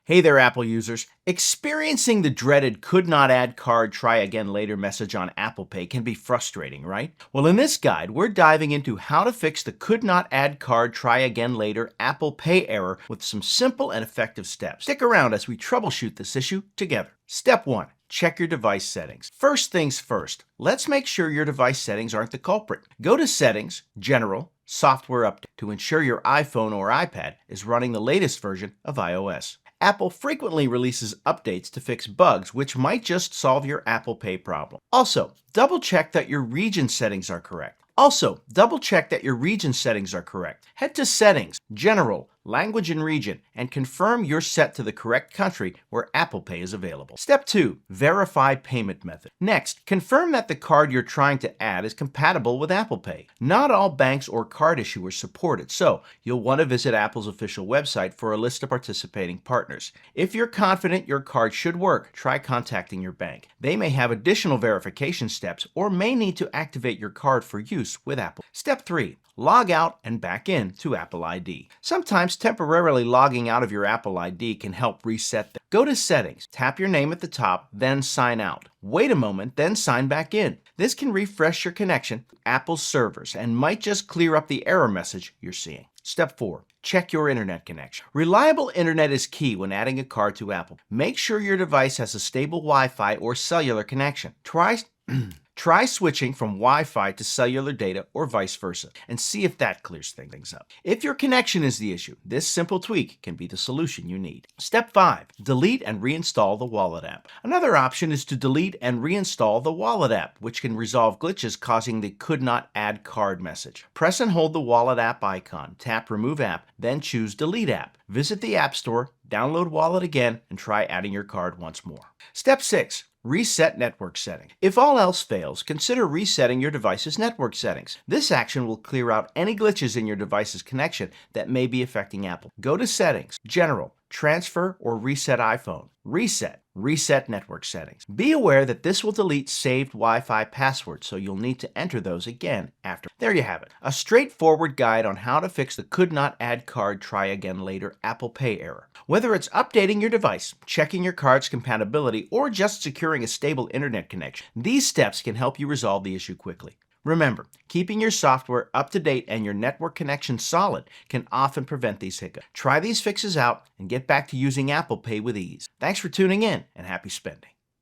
Hey there, Apple users. Experiencing the dreaded could not add card try again later message on Apple Pay can be frustrating, right? Well, in this guide, we're diving into how to fix the could not add card try again later Apple Pay error with some simple and effective steps. Stick around as we troubleshoot this issue together. Step 1. Check your device settings. First things first, let's make sure your device settings aren't the culprit. Go to Settings, General, Software Update to ensure your iPhone or iPad is running the latest version of iOS. Apple frequently releases updates to fix bugs, which might just solve your Apple Pay problem. Also, double check that your region settings are correct. Head to Settings, General, Language and Region, and confirm you're set to the correct country where Apple Pay is available. Step 2. Verify payment method. Next, confirm that the card you're trying to add is compatible with Apple Pay. Not all banks or card issuers support it, so you'll want to visit Apple's official website for a list of participating partners. If you're confident your card should work, try contacting your bank. They may have additional verification steps or may need to activate your card for use with Apple. Step 3. Log out and back in to Apple ID. Sometimes temporarily logging out of your Apple ID can help reset them. Go to Settings, tap your name at the top, then sign out. Wait a moment, then sign back in. This can refresh your connection to Apple's servers and might just clear up the error message you're seeing. Step 4. Check your internet connection. Reliable internet is key when adding a card to Apple. Make sure your device has a stable Wi-Fi or cellular connection. Try switching from Wi-Fi to cellular data or vice versa and see if that clears things up. If your connection is the issue, this simple tweak can be the solution you need. Step 5. Delete and reinstall the Wallet app. Another option is to delete and reinstall the Wallet app, which can resolve glitches causing the could not add card message. Press and hold the Wallet app icon, tap Remove App, then choose Delete App. Visit the App Store, download Wallet again, and try adding your card once more. Step 6. Reset network settings. If all else fails, consider resetting your device's network settings. This action will clear out any glitches in your device's connection that may be affecting Apple. Go to Settings, General, Transfer or Reset iPhone. Reset network settings. Be aware that this will delete saved Wi-Fi passwords, so you'll need to enter those again after. There you have it. A straightforward guide on how to fix the could not add card try again later Apple Pay error. Whether it's updating your device, checking your card's compatibility, or just securing a stable internet connection, these steps can help you resolve the issue quickly. Remember, keeping your software up to date and your network connection solid can often prevent these hiccups. Try these fixes out and get back to using Apple Pay with ease. Thanks for tuning in and happy spending.